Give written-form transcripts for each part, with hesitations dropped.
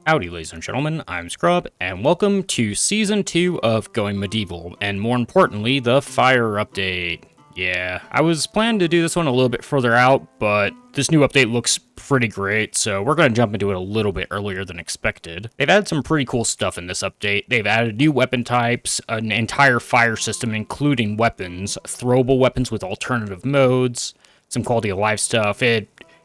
Howdy, ladies and gentlemen, I'm Scrub, and welcome to Season 2 of Going Medieval, and more importantly, the Fire Update. Yeah, I was planning to do this one a little bit further out, but this new update looks pretty great, so we're going to jump into it a little bit earlier than expected. They've added some pretty cool stuff in this update. They've added new weapon types, an entire fire system including weapons, throwable weapons with alternative modes, some quality of life stuff.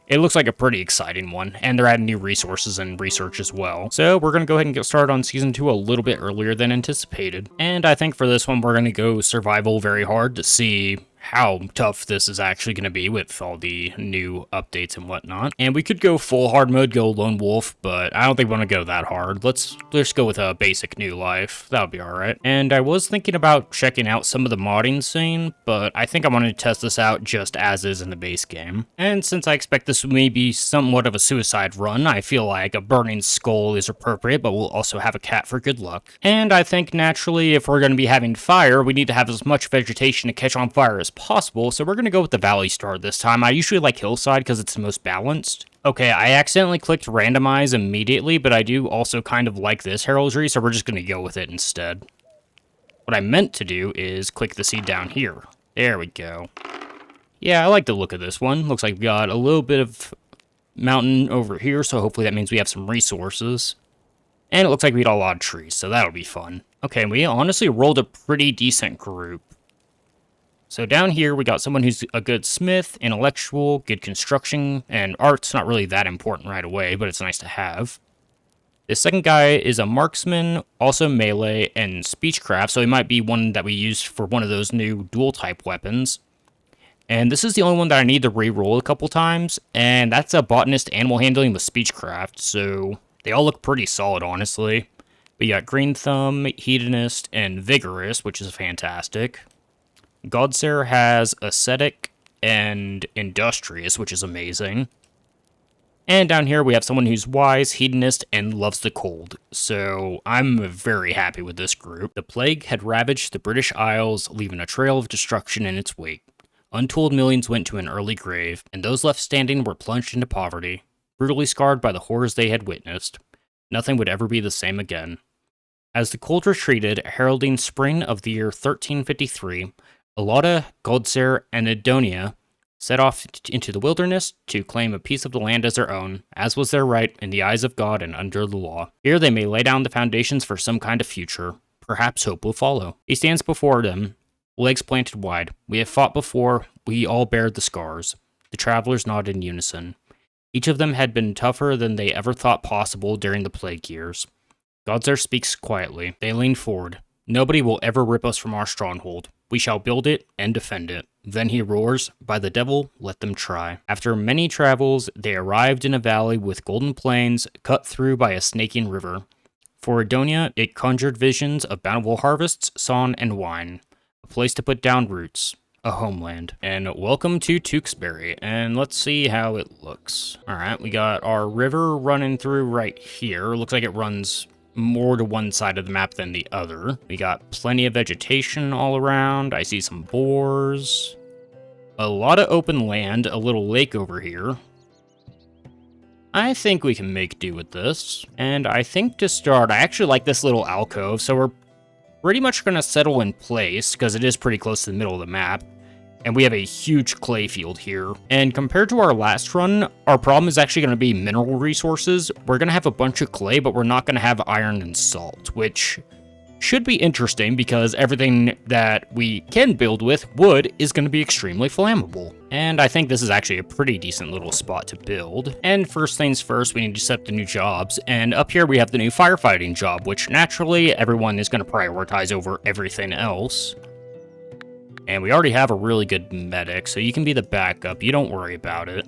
It looks like a pretty exciting one, and they're adding new resources and research as well. So we're going to go ahead and get started on Season 2 a little bit earlier than anticipated. And I think for this one, we're going to go survival very hard to see how tough this is actually going to be with all the new updates and whatnot. And we could go full hard mode, go lone wolf, but I don't think we want to go that hard. Let's go with a basic new life. That'll be alright. And I was thinking about checking out some of the modding scene, but I think I wanted to test this out just as is in the base game. And since I expect this may be somewhat of a suicide run, I feel like a burning skull is appropriate, but we'll also have a cat for good luck. And I think naturally, if we're going to be having fire, we need to have as much vegetation to catch on fire as possible, so we're going to go with the Valley Star this time. I usually like Hillside because it's the most balanced. Okay, I accidentally clicked randomize immediately, but I do also kind of like this heraldry, so we're just going to go with it instead. What I meant to do is click the seed down here. There we go. Yeah, I like the look of this one. Looks like we got a little bit of mountain over here, so hopefully that means we have some resources. And it looks like we got a lot of trees, so that'll be fun. Okay, we honestly rolled a pretty decent group. So down here, we got someone who's a good smith, intellectual, good construction, and art's not really that important right away, but it's nice to have. This second guy is a marksman, also melee, and speechcraft, so he might be one that we use for one of those new dual-type weapons. And this is the only one that I need to re-roll a couple times, and that's a botanist animal handling with speechcraft, so they all look pretty solid, honestly. We got Green Thumb, Hedonist, and Vigorous, which is fantastic. Godser has Ascetic and Industrious, which is amazing. And down here we have someone who's wise, hedonist, and loves the cold. So I'm very happy with this group. The plague had ravaged the British Isles, leaving a trail of destruction in its wake. Untold millions went to an early grave, and those left standing were plunged into poverty, brutally scarred by the horrors they had witnessed. Nothing would ever be the same again. As the cold retreated, heralding spring of the year 1353, Alauda, Godser, and Adonia set off into the wilderness to claim a piece of the land as their own, as was their right in the eyes of God and under the law. Here they may lay down the foundations for some kind of future. Perhaps hope will follow. He stands before them, legs planted wide. We have fought before, we all bear the scars. The travelers nod in unison. Each of them had been tougher than they ever thought possible during the plague years. Godser speaks quietly. They lean forward. Nobody will ever rip us from our stronghold. We shall build it and defend it. Then he roars, by the devil, let them try. After many travels, they arrived in a valley with golden plains cut through by a snaking river. For Adonia, it conjured visions of bountiful harvests, song, and wine. A place to put down roots. A homeland. And welcome to Tewksbury, and let's see how it looks. Alright, we got our river running through right here. Looks like it runs more to one side of the map than the other. We got plenty of vegetation all around. I see some boars. A lot of open land, a little lake over here. I think we can make do with this. And I think to start, I actually like this little alcove, so we're pretty much going to settle in place, because it is pretty close to the middle of the map. And we have a huge clay field here. And compared to our last run, our problem is actually going to be mineral resources. We're going to have a bunch of clay, but we're not going to have iron and salt, which should be interesting because everything that we can build with, wood, is going to be extremely flammable. And I think this is actually a pretty decent little spot to build. And first things first, we need to set up the new jobs. And up here we have the new firefighting job, which naturally everyone is going to prioritize over everything else. And we already have a really good medic, so you can be the backup. You don't worry about it.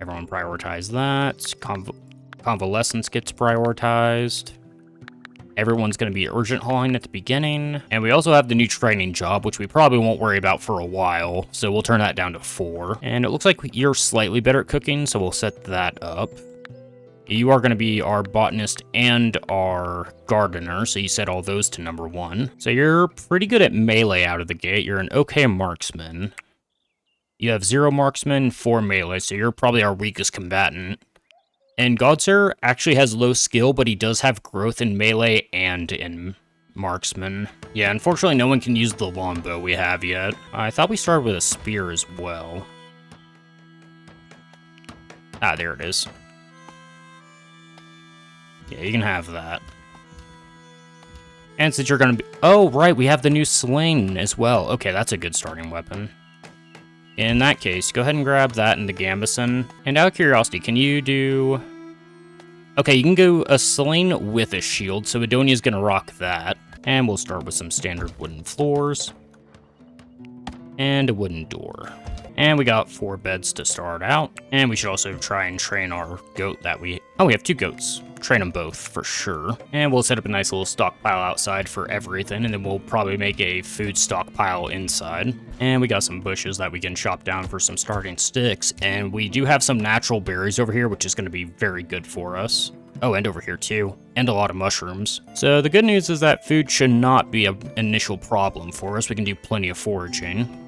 Everyone prioritize that. Convalescence gets prioritized. Everyone's going to be urgent hauling at the beginning. And we also have the new training job, which we probably won't worry about for a while. So we'll turn that down to 4. And it looks like you're slightly better at cooking, so we'll set that up. You are going to be our botanist and our gardener, so you set all those to number 1. So you're pretty good at melee out of the gate. You're an okay marksman. You have 0 marksman, 4 melee, so you're probably our weakest combatant. And Godser actually has low skill, but he does have growth in melee and in marksman. Yeah, unfortunately no one can use the longbow we have yet. I thought we started with a spear as well. Ah, there it is. Yeah, you can have that. And since you're gonna be... Oh, right, we have the new sling as well. Okay, that's a good starting weapon. In that case, go ahead and grab that and the gambeson. And out of curiosity, can you do... Okay, you can go a sling with a shield, so Adonia's gonna rock that. And we'll start with some standard wooden floors. And a wooden door. And we got 4 beds to start out. And we should also try and train our goat that we... Oh, we have 2 goats. Train them both, for sure. And we'll set up a nice little stockpile outside for everything, and then we'll probably make a food stockpile inside. And we got some bushes that we can chop down for some starting sticks. And we do have some natural berries over here, which is going to be very good for us. Oh, and over here too. And a lot of mushrooms. So the good news is that food should not be an initial problem for us. We can do plenty of foraging.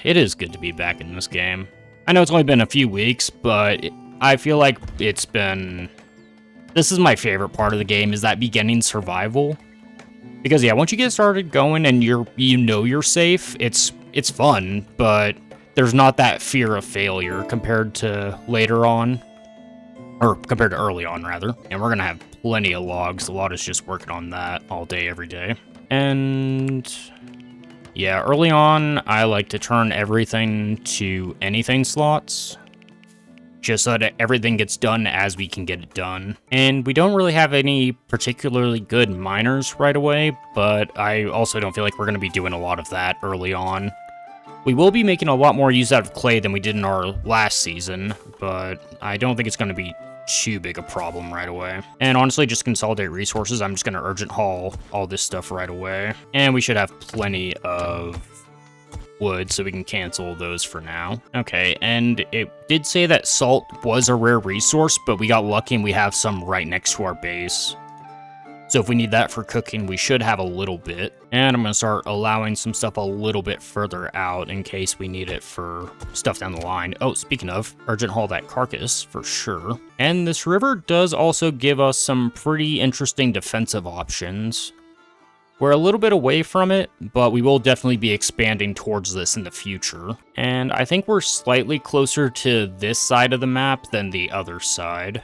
It is good to be back in this game. I know it's only been a few weeks, but I feel like it's been... This is my favorite part of the game, is that beginning survival. Because yeah, once you get started going and you know you're safe, it's fun, but there's not that fear of failure compared to later on. Or compared to early on, rather. And we're gonna have plenty of logs. A lot is just working on that all day, every day. And... yeah, early on, I like to turn everything to anything slots, just so that everything gets done as we can get it done. And we don't really have any particularly good miners right away, but I also don't feel like we're going to be doing a lot of that early on. We will be making a lot more use out of clay than we did in our last season, but I don't think it's going to be too big a problem right away. And honestly, just consolidate resources. I'm just going to urgent haul all this stuff right away. And we should have plenty of wood, so we can cancel those for now. Okay, and it did say that salt was a rare resource, but we got lucky and we have some right next to our base. So if we need that for cooking, we should have a little bit. And I'm going to start allowing some stuff a little bit further out in case we need it for stuff down the line. Oh, speaking of, urgent haul that carcass for sure. And this river does also give us some pretty interesting defensive options. We're a little bit away from it, but we will definitely be expanding towards this in the future. And I think we're slightly closer to this side of the map than the other side.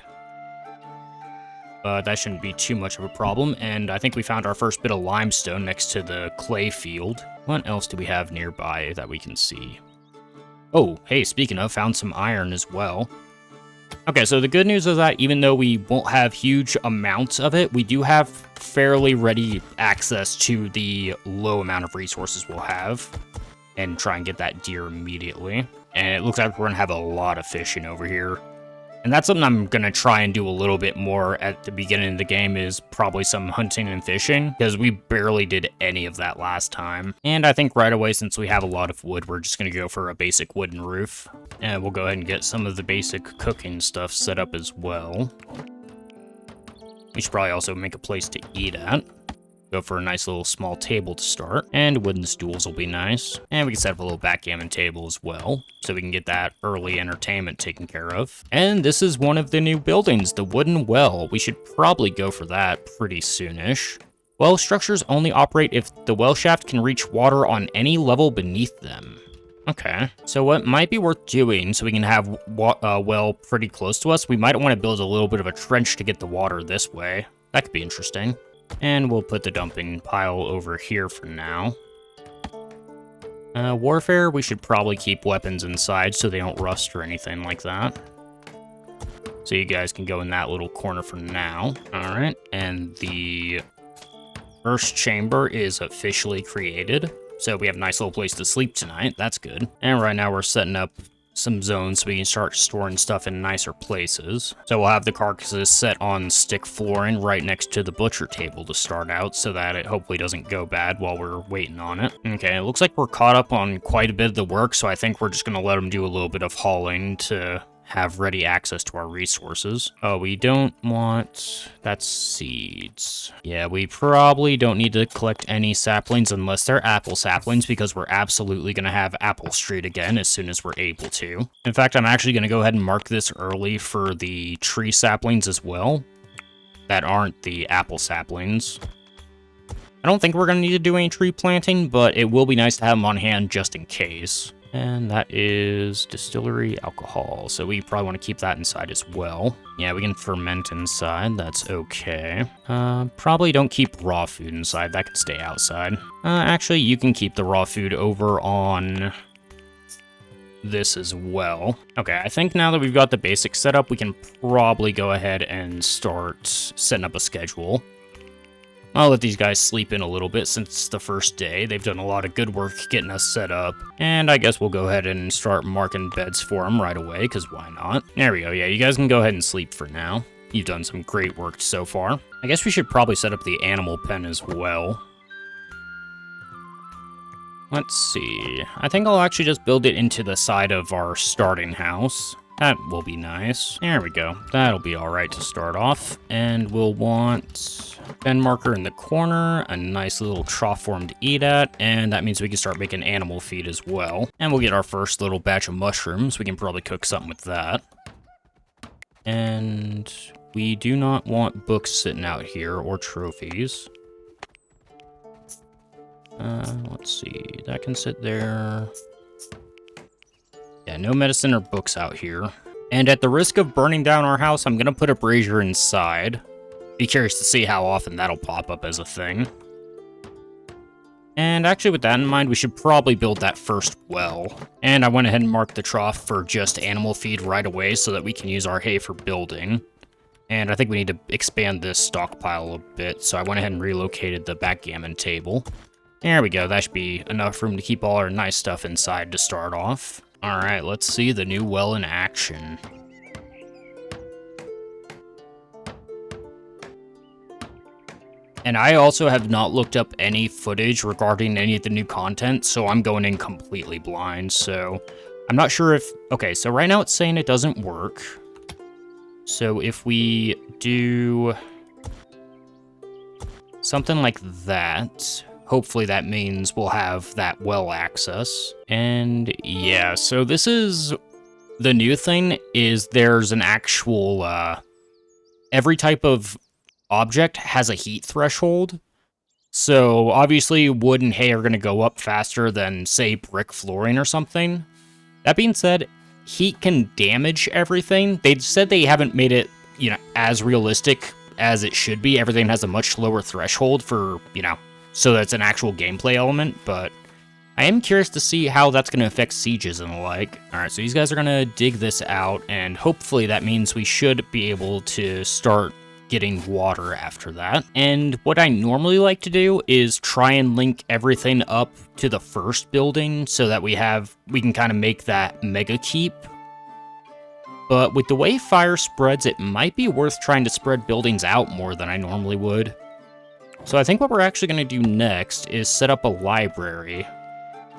That shouldn't be too much of a problem, and I think we found our first bit of limestone next to the clay field. What else do we have nearby that we can see? Oh, hey, speaking of, found some iron as well. Okay, so the good news is that even though we won't have huge amounts of it, we do have fairly ready access to the low amount of resources we'll have, and try and get that deer immediately. And it looks like we're going to have a lot of fishing over here. And that's something I'm going to try and do a little bit more at the beginning of the game, is probably some hunting and fishing, because we barely did any of that last time. And I think right away, since we have a lot of wood, we're just going to go for a basic wooden roof. And we'll go ahead and get some of the basic cooking stuff set up as well. We should probably also make a place to eat at. Go for a nice little small table to start, and wooden stools will be nice. And we can set up a little backgammon table as well, so we can get that early entertainment taken care of. And this is one of the new buildings, the wooden well. We should probably go for that pretty soonish. Well structures only operate if the well shaft can reach water on any level beneath them. Okay, so what might be worth doing so we can have a well pretty close to us, we might want to build a little bit of a trench to get the water this way. That could be interesting. And we'll put the dumping pile over here for now. Warfare, we should probably keep weapons inside so they don't rust or anything like that. So you guys can go in that little corner for now. Alright, and the first chamber is officially created. So we have a nice little place to sleep tonight. That's good. And right now we're setting up some zones so we can start storing stuff in nicer places. So we'll have the carcasses set on stick flooring right next to the butcher table to start out, so that it hopefully doesn't go bad while we're waiting on it. Okay, it looks like we're caught up on quite a bit of the work, so I think we're just going to let them do a little bit of hauling to have ready access to our resources. Oh, we don't want... That's seeds. Yeah, we probably don't need to collect any saplings unless they're apple saplings, because we're absolutely going to have Apple Street again as soon as we're able to. In fact, I'm actually going to go ahead and mark this early for the tree saplings as well that aren't the apple saplings. I don't think we're going to need to do any tree planting, but it will be nice to have them on hand just in case. And that is distillery alcohol, so we probably want to keep that inside as well. Yeah, we can ferment inside, that's okay. Probably don't keep raw food inside, that can stay outside. Actually, you can keep the raw food over on this as well. Okay, I think now that we've got the basics set up, we can probably go ahead and start setting up a schedule. I'll let these guys sleep in a little bit since it's the first day. They've done a lot of good work getting us set up. And I guess we'll go ahead and start marking beds for them right away, because why not? There we go. Yeah, you guys can go ahead and sleep for now. You've done some great work so far. I guess we should probably set up the animal pen as well. Let's see. I think I'll actually just build it into the side of our starting house. That will be nice. There we go. That'll be all right to start off. And we'll want pen marker in the corner, a nice little trough for him to eat at, and that means we can start making animal feed as well. And we'll get our first little batch of mushrooms. We can probably cook something with that. And we do not want books sitting out here or trophies. Let's see. That can sit there. Yeah, no medicine or books out here. And at the risk of burning down our house, I'm gonna put a brazier inside. Be curious to see how often that'll pop up as a thing. And actually, with that in mind, we should probably build that first well. And I went ahead and marked the trough for just animal feed right away so that we can use our hay for building. And I think we need to expand this stockpile a bit, so I went ahead and relocated the backgammon table. There we go, that should be enough room to keep all our nice stuff inside to start off. Alright, let's see the new well in action. And I also have not looked up any footage regarding any of the new content, so I'm going in completely blind, so I'm not sure if... Okay, so right now it's saying it doesn't work. So if we do something like that... Hopefully that means we'll have that well access. And yeah, so this is the new thing, is there's an actual, every type of object has a heat threshold. So obviously wood and hay are going to go up faster than, say, brick flooring or something. That being said, heat can damage everything. They said they haven't made it, you know, as realistic as it should be. Everything has a much lower threshold for, you know, so that's an actual gameplay element, but I am curious to see how that's going to affect sieges and the like. Alright, so these guys are going to dig this out, and hopefully that means we should be able to start getting water after that. And what I normally like to do is try and link everything up to the first building so that we can kind of make that mega keep. But with the way fire spreads, it might be worth trying to spread buildings out more than I normally would. So I think what we're actually going to do next is set up a library.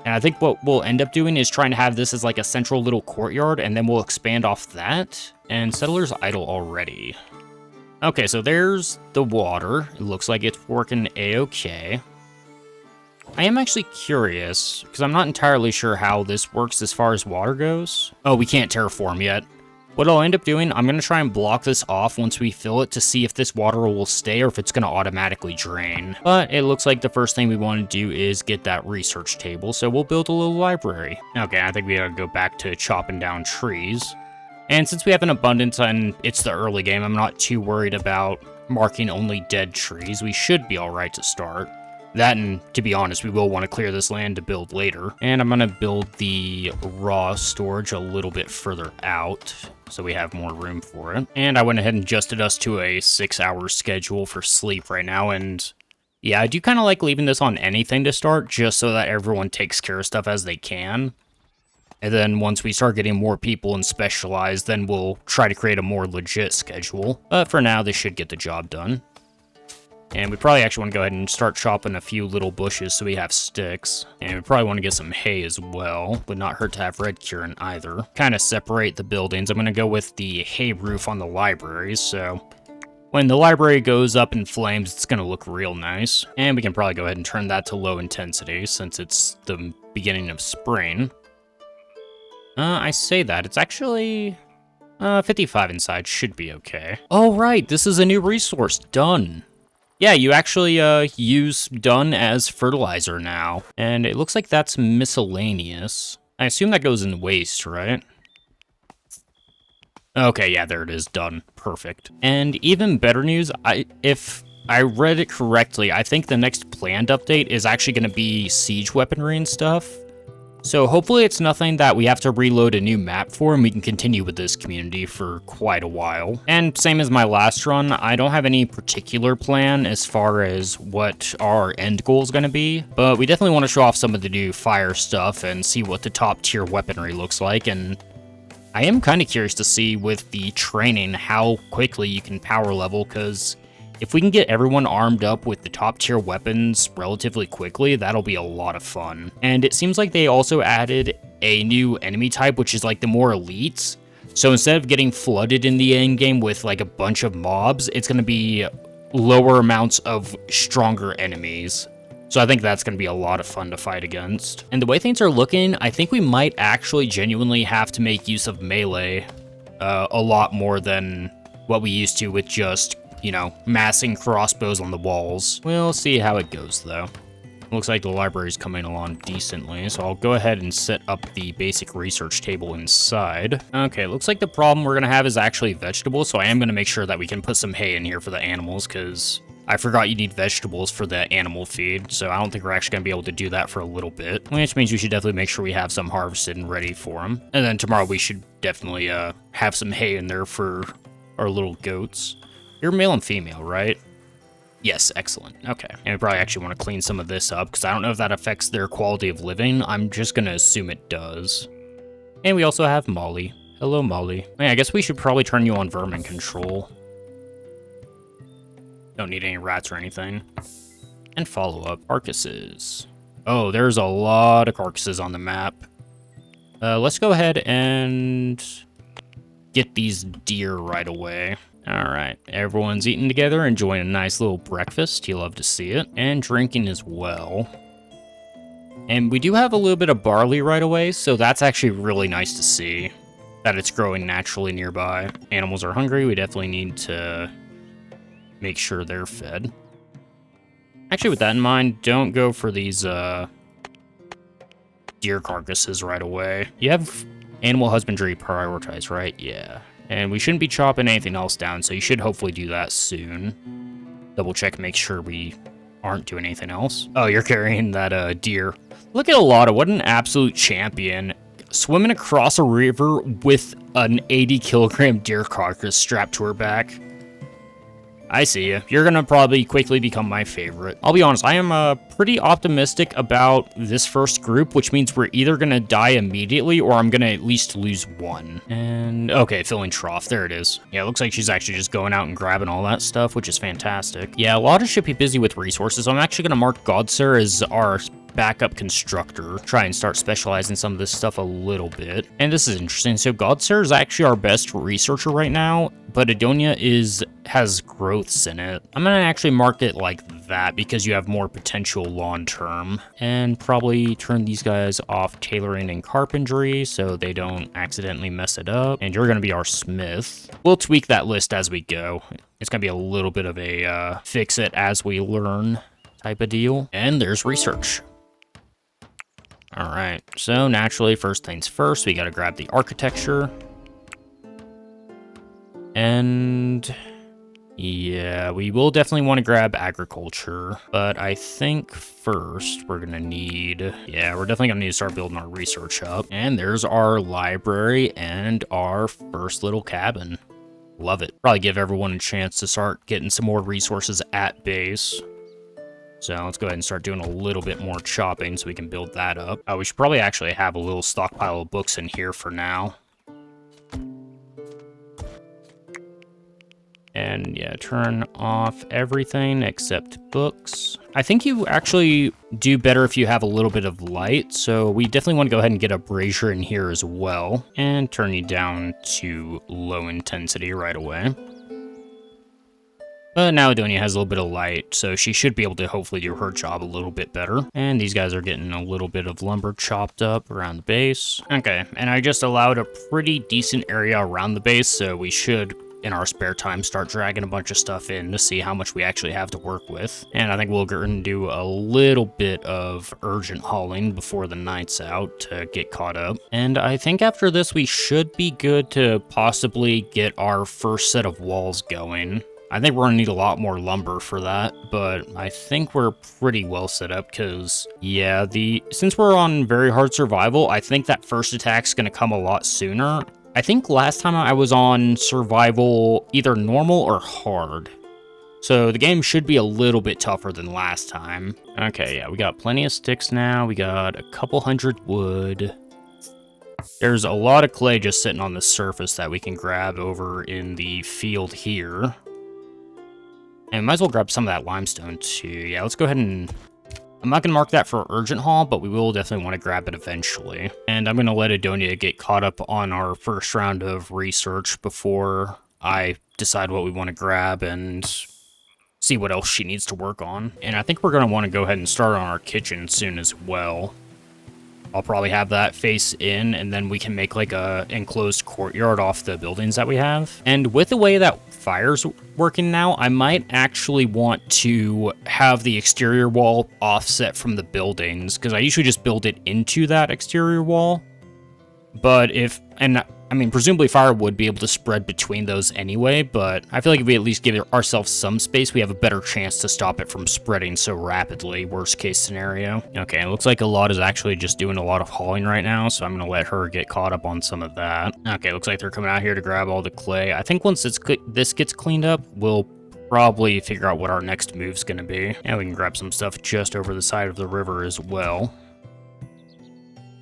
And I think what we'll end up doing is trying to have this as like a central little courtyard, and then we'll expand off that. And settlers idle already. Okay, so there's the water. It looks like it's working a-okay. I am actually curious, because I'm not entirely sure how this works as far as water goes. Oh, we can't terraform yet. What I'll end up doing, I'm going to try and block this off once we fill it to see if this water will stay or if it's going to automatically drain. But it looks like the first thing we want to do is get that research table, so we'll build a little library. Okay, I think we gotta go back to chopping down trees. And since we have an abundance and it's the early game, I'm not too worried about marking only dead trees. We should be alright to start. That, and to be honest, we will want to clear this land to build later. And I'm going to build the raw storage a little bit further out, so we have more room for it. And I went ahead and adjusted us to a 6-hour schedule for sleep right now, and yeah, I do kind of like leaving this on anything to start, just so that everyone takes care of stuff as they can. And then once we start getting more people and specialized, then we'll try to create a more legit schedule. But for now, this should get the job done. And we probably actually want to go ahead and start chopping a few little bushes so we have sticks. And we probably want to get some hay as well. Would not hurt to have red curing either. Kind of separate the buildings. I'm going to go with the hay roof on the libraries, so when the library goes up in flames, it's going to look real nice. And we can probably go ahead and turn that to low intensity since it's the beginning of spring. I say that. It's actually 55 inside should be okay. Oh, right. This is a new resource. Done. Yeah, you actually use dung as fertilizer now. And it looks like that's miscellaneous. I assume that goes in waste, right? Okay, yeah, there it is, done. Perfect. And even better news, if I read it correctly, I think the next planned update is actually going to be siege weaponry and stuff. So hopefully it's nothing that we have to reload a new map for, and we can continue with this community for quite a while. And same as my last run, I don't have any particular plan as far as what our end goal is going to be, but we definitely want to show off some of the new fire stuff and see what the top tier weaponry looks like. And I am kind of curious to see with the training how quickly you can power level, because if we can get everyone armed up with the top tier weapons relatively quickly, that'll be a lot of fun. And it seems like they also added a new enemy type, which is like the more elites. So instead of getting flooded in the end game with like a bunch of mobs, it's going to be lower amounts of stronger enemies. So I think that's going to be a lot of fun to fight against. And the way things are looking, I think we might actually genuinely have to make use of melee a lot more than what we used to with just, you know, massing crossbows on the walls. We'll see how it goes, though. Looks like the library's coming along decently, so I'll go ahead and set up the basic research table inside. Okay, looks like the problem we're gonna have is actually vegetables, so I am gonna make sure that we can put some hay in here for the animals, because I forgot you need vegetables for the animal feed, so I don't think we're actually gonna be able to do that for a little bit, which means we should definitely make sure we have some harvested and ready for them. And then tomorrow we should definitely have some hay in there for our little goats. You're male and female, right? Yes, excellent. Okay. And we probably actually want to clean some of this up, because I don't know if that affects their quality of living. I'm just going to assume it does. And we also have Molly. Hello, Molly. Yeah, I guess we should probably turn you on vermin control. Don't need any rats or anything. And follow-up carcasses. Oh, there's a lot of carcasses on the map. Let's go ahead and get these deer right away. Alright, everyone's eating together, enjoying a nice little breakfast. You love to see it. And drinking as well. And we do have a little bit of barley right away, so that's actually really nice to see that it's growing naturally nearby. Animals are hungry, we definitely need to make sure they're fed. Actually, with that in mind, don't go for these deer carcasses right away. You have animal husbandry prioritized, right? Yeah. And we shouldn't be chopping anything else down, so you should hopefully do that soon. Double check, make sure we aren't doing anything else. Oh, you're carrying that deer. Look at Alada, what an absolute champion. Swimming across a river with an 80-kilogram deer carcass strapped to her back. I see you. You're gonna probably quickly become my favorite. I'll be honest, I am pretty optimistic about this first group, which means we're either gonna die immediately or I'm gonna at least lose one. And okay, filling trough, there it is. Yeah, it looks like she's actually just going out and grabbing all that stuff, which is fantastic. Yeah, a lot of should be busy with resources. I'm actually gonna mark Godser as our backup constructor, try and start specializing some of this stuff a little bit. And this is interesting. So Godser is actually our best researcher right now, but Adonia has growths in it. I'm gonna actually mark it like that because you have more potential long term, and probably turn these guys off tailoring and carpentry so they don't accidentally mess it up. And you're gonna be our smith. We'll tweak that list as we go. It's gonna be a little bit of a fix it as we learn type of deal. And there's research. Alright, so naturally, first things first, we gotta grab the architecture. And yeah, we will definitely want to grab agriculture, but I think first we're gonna need, yeah, we're definitely gonna need to start building our research up. And there's our library and our first little cabin. Love it. Probably give everyone a chance to start getting some more resources at base. So let's go ahead and start doing a little bit more chopping so we can build that up. We should probably actually have a little stockpile of books in here for now. And And yeah, turn off everything except books. I think you actually do better if you have a little bit of light, so we definitely want to go ahead and get a brazier in here as well, and turn you down to low intensity right away. But now Adonia has a little bit of light, so she should be able to hopefully do her job a little bit better. And these guys are getting a little bit of lumber chopped up around the base. Okay, and I just allowed a pretty decent area around the base, so we should, in our spare time, start dragging a bunch of stuff in to see how much we actually have to work with. And I think we'll go and do a little bit of urgent hauling before the night's out to get caught up. And I think after this, we should be good to possibly get our first set of walls going. I think we're gonna need a lot more lumber for that, but I think we're pretty well set up because, yeah, since we're on very hard survival, I think that first attack's gonna come a lot sooner. I think last time I was on survival either normal or hard. So the game should be a little bit tougher than last time. Okay, yeah, we got plenty of sticks now. We got a couple hundred wood. There's a lot of clay just sitting on the surface that we can grab over in the field here. And might as well grab some of that limestone too. Yeah, let's go ahead and... I'm not going to mark that for urgent haul, but we will definitely want to grab it eventually. And I'm going to let Adonia get caught up on our first round of research before I decide what we want to grab and see what else she needs to work on. And I think we're going to want to go ahead and start on our kitchen soon as well. I'll probably have that face in, and then we can make like a enclosed courtyard off the buildings that we have. And with the way that fire's working now, I might actually want to have the exterior wall offset from the buildings, because I usually just build it into that exterior wall. But I mean, presumably fire would be able to spread between those anyway, but I feel like if we at least give ourselves some space, we have a better chance to stop it from spreading so rapidly, worst case scenario. Okay, it looks like a lot is actually just doing a lot of hauling right now, so I'm going to let her get caught up on some of that. Okay, looks like they're coming out here to grab all the clay. I think once this gets cleaned up, we'll probably figure out what our next move's going to be. And we can grab some stuff just over the side of the river as well.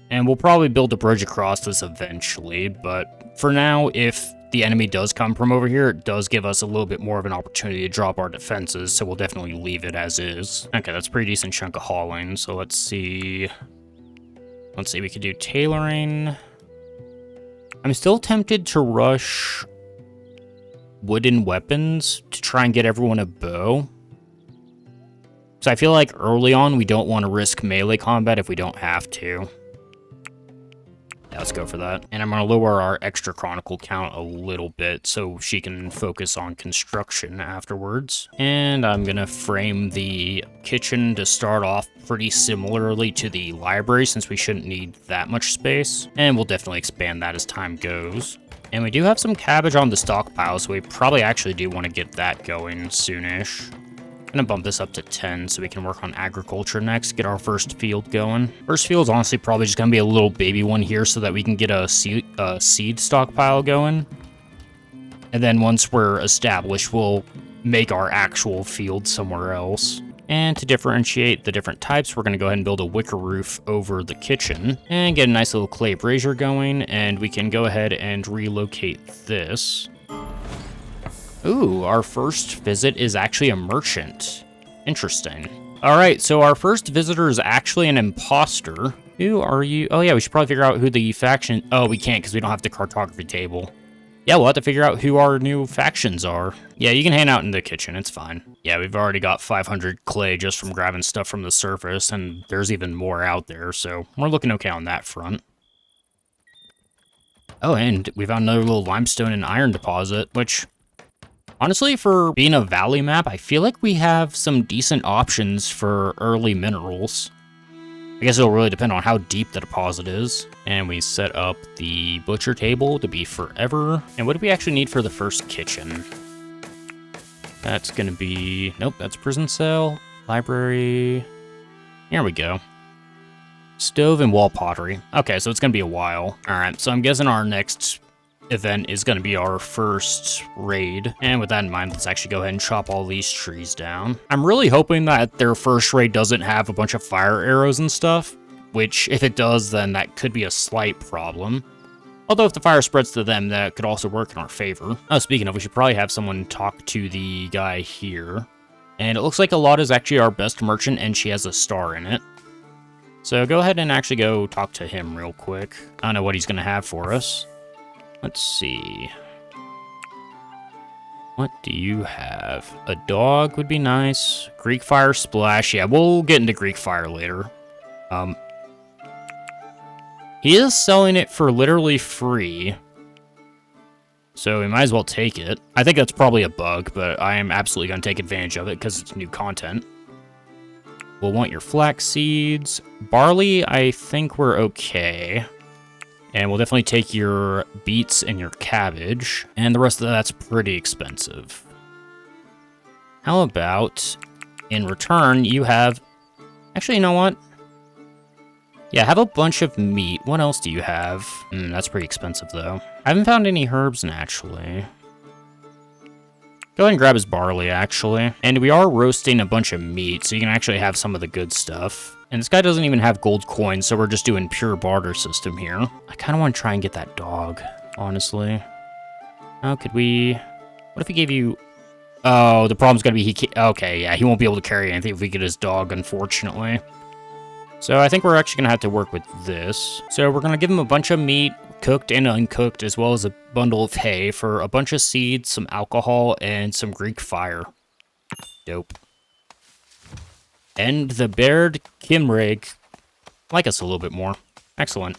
And we'll probably build a bridge across this eventually, but for now, if the enemy does come from over here, it does give us a little bit more of an opportunity to drop our defenses, so we'll definitely leave it as is. Okay, that's a pretty decent chunk of hauling, so let's see, we could do tailoring. I'm still tempted to rush wooden weapons to try and get everyone a bow. So I feel like early on, we don't want to risk melee combat if we don't have to. Let's go for that. And I'm going to lower our extra chronicle count a little bit so she can focus on construction afterwards. And I'm going to frame the kitchen to start off pretty similarly to the library since we shouldn't need that much space. And we'll definitely expand that as time goes. And we do have some cabbage on the stockpile, so we probably actually do want to get that going soonish. I'm gonna bump this up to 10 so we can work on agriculture next, get our first field going. First field's honestly probably just gonna be a little baby one here so that we can get a seed stockpile going. And then once we're established, we'll make our actual field somewhere else. And to differentiate the different types, we're gonna go ahead and build a wicker roof over the kitchen and get a nice little clay brazier going, and we can go ahead and relocate this. Ooh, our first visit is actually a merchant. Interesting. All right, so our first visitor is actually an imposter. Who are you? Oh yeah, we should probably figure out who the faction... Oh, we can't because we don't have the cartography table. Yeah, we'll have to figure out who our new factions are. Yeah, you can hang out in the kitchen, it's fine. Yeah, we've already got 500 clay just from grabbing stuff from the surface, and there's even more out there, so we're looking okay on that front. Oh, and we found another little limestone and iron deposit, which... Honestly, for being a valley map, I feel like we have some decent options for early minerals. I guess it'll really depend on how deep the deposit is. And we set up the butcher table to be forever. And what do we actually need for the first kitchen? That's gonna be... Nope, that's prison cell, library... Here we go. Stove and wall pottery. Okay, so it's gonna be a while. Alright, so I'm guessing our next... event is going to be our first raid, and with that in mind, let's actually go ahead and chop all these trees down. I'm really hoping that their first raid doesn't have a bunch of fire arrows and stuff, which if it does, then that could be a slight problem. Although if the fire spreads to them, that could also work in our favor. Oh, speaking of, we should probably have someone talk to the guy here. And it looks like Alada is actually our best merchant, and she has a star in it. So go ahead and actually go talk to him real quick. I don't know what he's going to have for us. Let's see. What do you have? A dog would be nice. Greek fire splash. Yeah, we'll get into Greek fire later. He is selling it for literally free. So we might as well take it. I think that's probably a bug, but I am absolutely going to take advantage of it because it's new content. We'll want your flax seeds. Barley, I think we're okay. And we'll definitely take your beets and your cabbage. And the rest of that's pretty expensive. How about, in return, you have... Actually, you know what? Yeah, have a bunch of meat. What else do you have? That's pretty expensive, though. I haven't found any herbs, naturally. Go ahead and grab his barley, actually. And we are roasting a bunch of meat, so you can actually have some of the good stuff. And this guy doesn't even have gold coins, so we're just doing pure barter system here. I kind of want to try and get that dog, honestly. Oh, could we... What if we gave you... Oh, the problem's going to be okay, yeah, he won't be able to carry anything if we get his dog, unfortunately. So I think we're actually going to have to work with this. So we're going to give him a bunch of meat, cooked and uncooked, as well as a bundle of hay for a bunch of seeds, some alcohol, and some Greek fire. Dope. And the Baird Kimrig like us a little bit more. Excellent.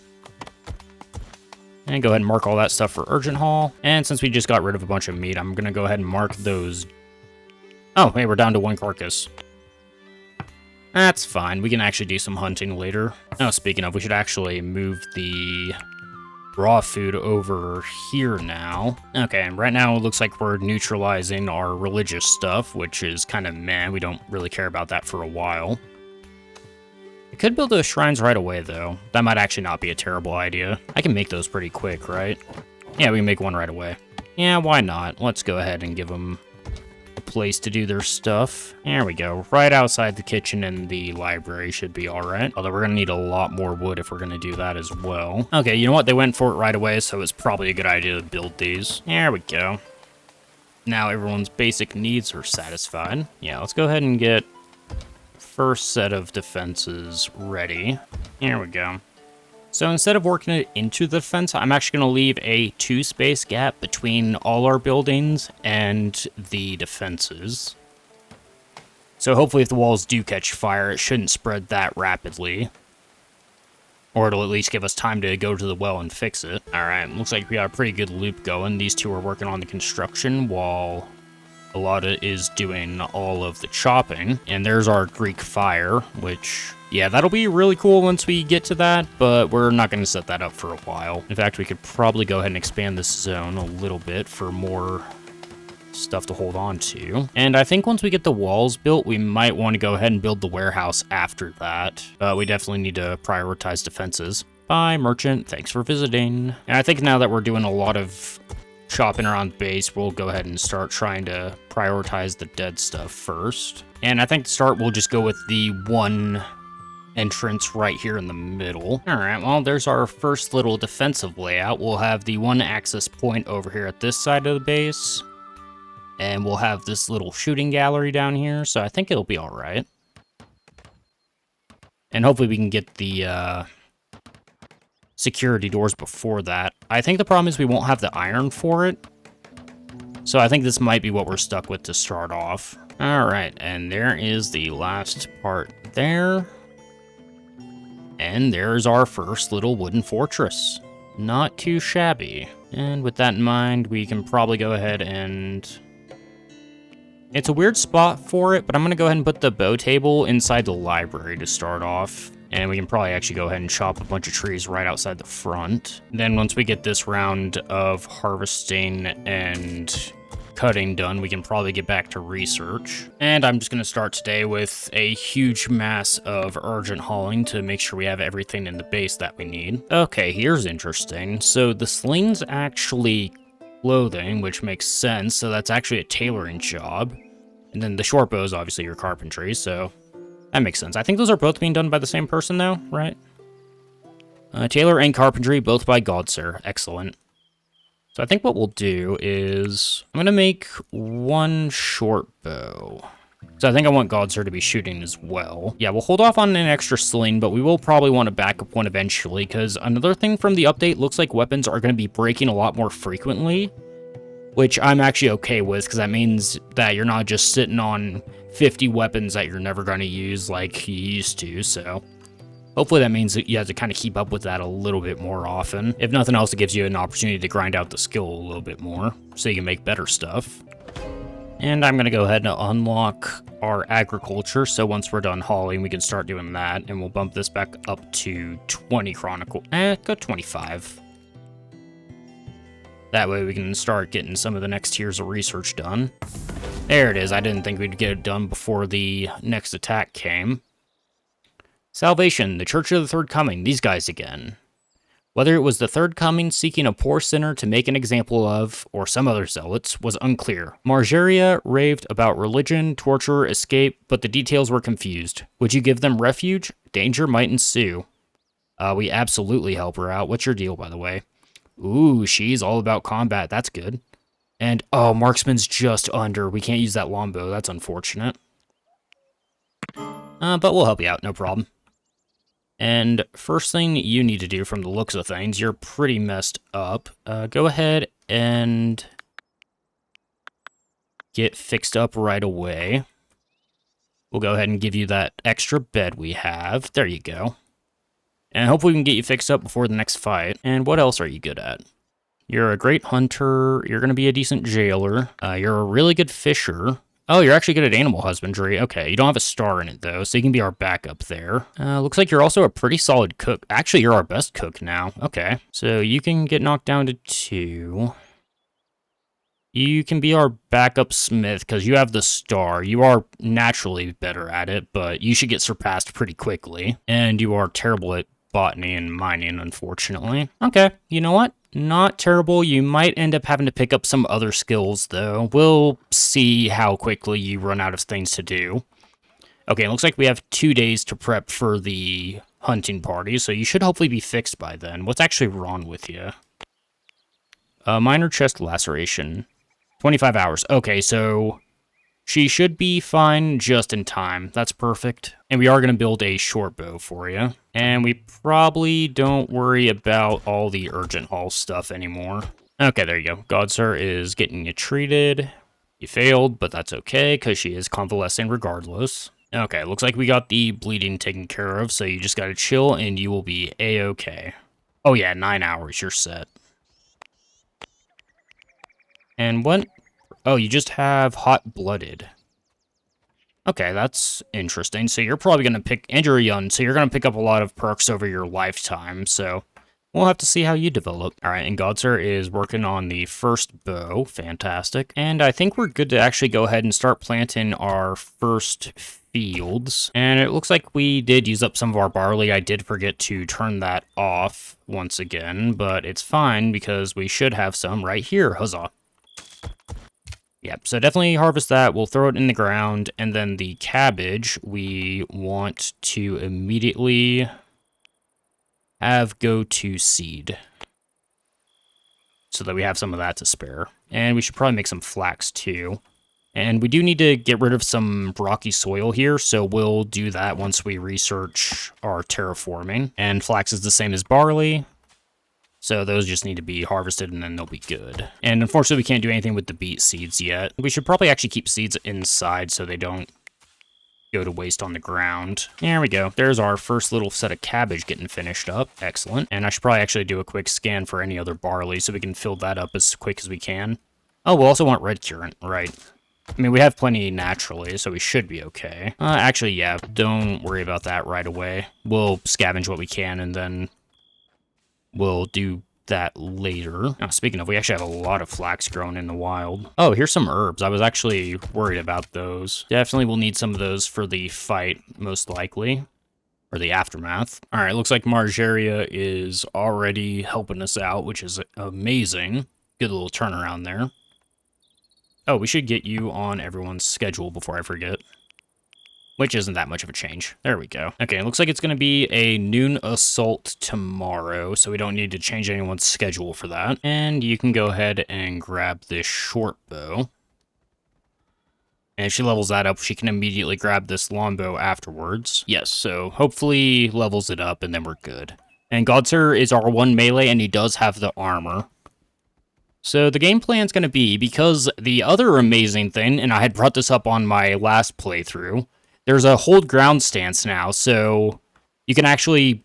And go ahead and mark all that stuff for urgent haul. And since we just got rid of a bunch of meat, I'm going to go ahead and mark those. Oh, hey, we're down to one carcass. That's fine. We can actually do some hunting later. Oh, speaking of, we should actually move the raw food over here now. Okay, and right now it looks like we're neutralizing our religious stuff, which is kind of meh. We don't really care about that for a while. I could build those shrines right away, though. That might actually not be a terrible idea. I can make those pretty quick, right? Yeah, we can make one right away. Yeah, why not? Let's go ahead and give them a place to do their stuff. There we go. Right outside the kitchen and the library should be alright. Although we're going to need a lot more wood if we're going to do that as well. Okay, you know what? They went for it right away, so it's probably a good idea to build these. There we go. Now everyone's basic needs are satisfied. Yeah, let's go ahead and get first set of defenses ready. Here we go. So instead of working it into the fence, I'm actually going to leave a 2-space gap between all our buildings and the defenses. So hopefully if the walls do catch fire, it shouldn't spread that rapidly. Or it'll at least give us time to go to the well and fix it. Alright, looks like we got a pretty good loop going. These two are working on the construction while Alada is doing all of the chopping. And there's our Greek fire, which... yeah, that'll be really cool once we get to that, but we're not going to set that up for a while. In fact, we could probably go ahead and expand this zone a little bit for more stuff to hold on to. And I think once we get the walls built, we might want to go ahead and build the warehouse after that. But we definitely need to prioritize defenses. Bye, merchant. Thanks for visiting. And I think now that we're doing a lot of chopping around base, we'll go ahead and start trying to prioritize the dead stuff first. And I think to start, we'll just go with the one entrance right here in the middle. Alright, well, there's our first little defensive layout. We'll have the one access point over here at this side of the base. And we'll have this little shooting gallery down here, so I think it'll be alright. And hopefully we can get the security doors before that. I think the problem is we won't have the iron for it. So I think this might be what we're stuck with to start off. Alright, and there is the last part there. And there's our first little wooden fortress. Not too shabby. And with that in mind, we can probably go ahead and... it's a weird spot for it, but I'm going to go ahead and put the bow table inside the library to start off. And we can probably actually go ahead and chop a bunch of trees right outside the front. Then once we get this round of harvesting and cutting done, we can probably get back to research. And I'm just going to start today with a huge mass of urgent hauling to make sure we have everything in the base that we need. Okay, here's interesting. So the sling's actually clothing, which makes sense. So that's actually a tailoring job. And then the short bow is obviously your carpentry, so that makes sense. I think those are both being done by the same person though, right? Tailor and carpentry, both by Godsir. Excellent. So I think what we'll do is I'm going to make one short bow. So I think I want Godsir to be shooting as well. Yeah, we'll hold off on an extra sling, but we will probably want a backup one eventually, because another thing from the update looks like weapons are going to be breaking a lot more frequently, which I'm actually okay with, because that means that you're not just sitting on 50 weapons that you're never going to use like you used to, so hopefully that means that you have to kind of keep up with that a little bit more often. If nothing else, it gives you an opportunity to grind out the skill a little bit more, so you can make better stuff. And I'm going to go ahead and unlock our agriculture, so once we're done hauling, we can start doing that, and we'll bump this back up to 20 chronicle. Go 25. That way we can start getting some of the next tiers of research done. There it is. I didn't think we'd get it done before the next attack came. Salvation, the Church of the Third Coming, these guys again. Whether it was the Third Coming seeking a poor sinner to make an example of, or some other zealots, was unclear. Margeria raved about religion, torture, escape, but the details were confused. Would you give them refuge? Danger might ensue. We absolutely help her out. What's your deal, by the way? Ooh, she's all about combat. That's good. And, oh, marksman's just under. We can't use that longbow. That's unfortunate. But we'll help you out. No problem. And first thing you need to do from the looks of things, you're pretty messed up. Go ahead and get fixed up right away. We'll go ahead and give you that extra bed we have. There you go. And hopefully we can get you fixed up before the next fight. And what else are you good at? You're a great hunter. You're going to be a decent jailer. You're a really good fisher. Oh, you're actually good at animal husbandry. Okay, you don't have a star in it, though, so you can be our backup there. Looks like you're also a pretty solid cook. Actually, you're our best cook now. Okay, so you can get knocked down to 2. You can be our backup smith, because you have the star. You are naturally better at it, but you should get surpassed pretty quickly. And you are terrible at botany and mining, unfortunately. Okay, you know what? Not terrible. You might end up having to pick up some other skills, though. We'll see how quickly you run out of things to do. Okay, it looks like we have 2 days to prep for the hunting party, so you should hopefully be fixed by then. What's actually wrong with you? Minor chest laceration. 25 hours. Okay, so she should be fine just in time. That's perfect. And we are going to build a short bow for you. And we probably don't worry about all the urgent haul stuff anymore. Okay, there you go. Godsir is getting you treated. You failed, but that's okay, because she is convalescing regardless. Okay, looks like we got the bleeding taken care of, so you just gotta chill and you will be a-okay. Oh yeah, 9 hours, you're set. And what? Oh, you just have hot-blooded. Okay, that's interesting. So you're probably going to pick, and you're young, so you're going to pick up a lot of perks over your lifetime, so we'll have to see how you develop. All right, and Godsir is working on the first bow. Fantastic. And I think we're good to actually go ahead and start planting our first fields. And it looks like we did use up some of our barley. I did forget to turn that off once again, but it's fine because we should have some right here. Huzzah. Yep, so definitely harvest that. We'll throw it in the ground, and then the cabbage we want to immediately have go to seed so that we have some of that to spare. And we should probably make some flax too. And we do need to get rid of some rocky soil here, so we'll do that once we research our terraforming. And flax is the same as barley. So those just need to be harvested and then they'll be good. And unfortunately, we can't do anything with the beet seeds yet. We should probably actually keep seeds inside so they don't go to waste on the ground. There we go. There's our first little set of cabbage getting finished up. Excellent. And I should probably actually do a quick scan for any other barley so we can fill that up as quick as we can. Oh, we'll also want red currant, right? I mean, we have plenty naturally, so we should be okay. Actually, yeah, don't worry about that right away. We'll scavenge what we can and then we'll do that later. Now, speaking of, we actually have a lot of flax growing in the wild. Oh, here's some herbs. I was actually worried about those. Definitely will need some of those for the fight, most likely. Or the aftermath. Alright, looks like Margeria is already helping us out, which is amazing. Good little turnaround there. Oh, we should get you on everyone's schedule before I forget. which isn't that much of a change. There we go. Okay, it looks like it's going to be a noon assault tomorrow, so we don't need to change anyone's schedule for that. And you can go ahead and grab this short bow. And if she levels that up, she can immediately grab this longbow afterwards. Yes, so hopefully levels it up and then we're good. And Godser is our 1 melee and he does have the armor. So the game plan's going to be, because the other amazing thing, and I had brought this up on my last playthrough, there's a hold ground stance now, so you can actually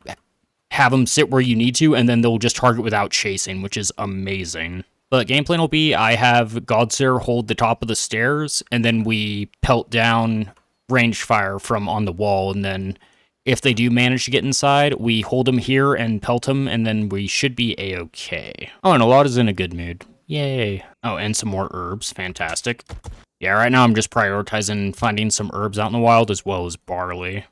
have them sit where you need to and then they'll just target without chasing, which is amazing. But game plan will be, I have Godser hold the top of the stairs, and then we pelt down ranged fire from on the wall, and then if they do manage to get inside, we hold them here and pelt them, and then we should be a-okay. Oh, and Alada's in a good mood. Yay. Oh, and some more herbs. Fantastic. Yeah, right now I'm just prioritizing finding some herbs out in the wild, as well as barley.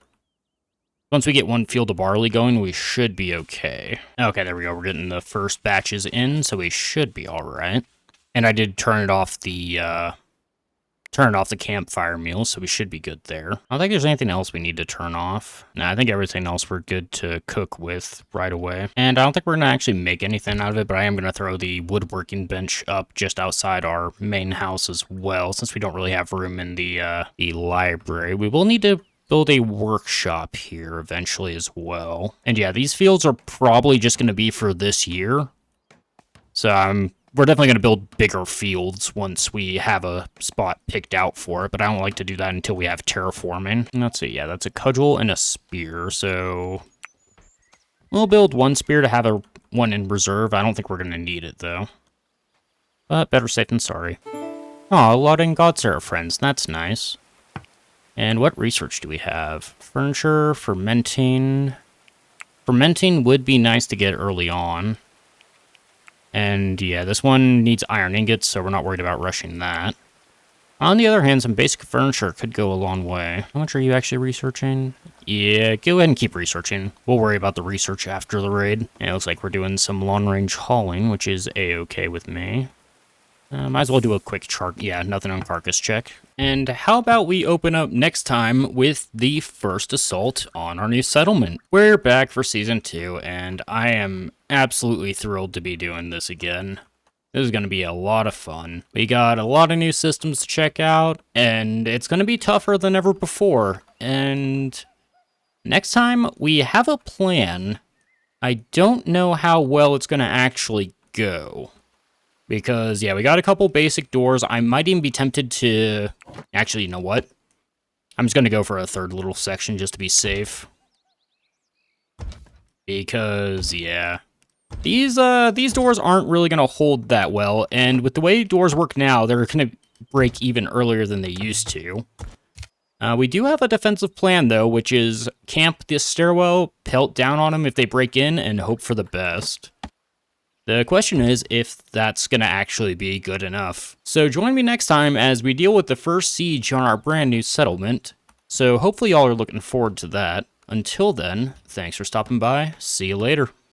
Once we get one field of barley going, we should be okay. Okay, there we go. We're getting the first batches in, so we should be all right. And I did turn off the campfire meal, so we should be good there. I don't think there's anything else we need to turn off. No, I think everything else we're good to cook with right away. And I don't think we're going to actually make anything out of it, but I am going to throw the woodworking bench up just outside our main house as well, since we don't really have room in the library. We will need to build a workshop here eventually as well. And yeah, these fields are probably just going to be for this year. So we're definitely going to build bigger fields once we have a spot picked out for it, but I don't like to do that until we have terraforming. Let's see, yeah, that's a cudgel and a spear, so we'll build one spear to have one in reserve. I don't think we're going to need it, though. But better safe than sorry. Oh, Lod and Godser are friends. That's nice. And what research do we have? Furniture, fermenting. Fermenting would be nice to get early on. And yeah, this one needs iron ingots, so we're not worried about rushing that. On the other hand, some basic furniture could go a long way. How much are you actually researching? Yeah, go ahead and keep researching. We'll worry about the research after the raid. And it looks like we're doing some long-range hauling, which is a-okay with me. Might as well do a quick chart. Yeah, nothing on carcass check. And how about we open up next time with the first assault on our new settlement? We're back for Season 2, and I am absolutely thrilled to be doing this again. This is going to be a lot of fun. We got a lot of new systems to check out, and it's going to be tougher than ever before. And next time, we have a plan. I don't know how well it's going to actually go. Because, yeah, we got a couple basic doors. I might even be tempted to... Actually, you know what? I'm just going to go for a third little section just to be safe. Because, yeah. These doors aren't really going to hold that well. And with the way doors work now, they're going to break even earlier than they used to. We do have a defensive plan, though, which is camp this stairwell, pelt down on them if they break in, and hope for the best. The question is if that's going to actually be good enough. So join me next time as we deal with the first siege on our brand new settlement. So hopefully y'all are looking forward to that. Until then, thanks for stopping by. See you later.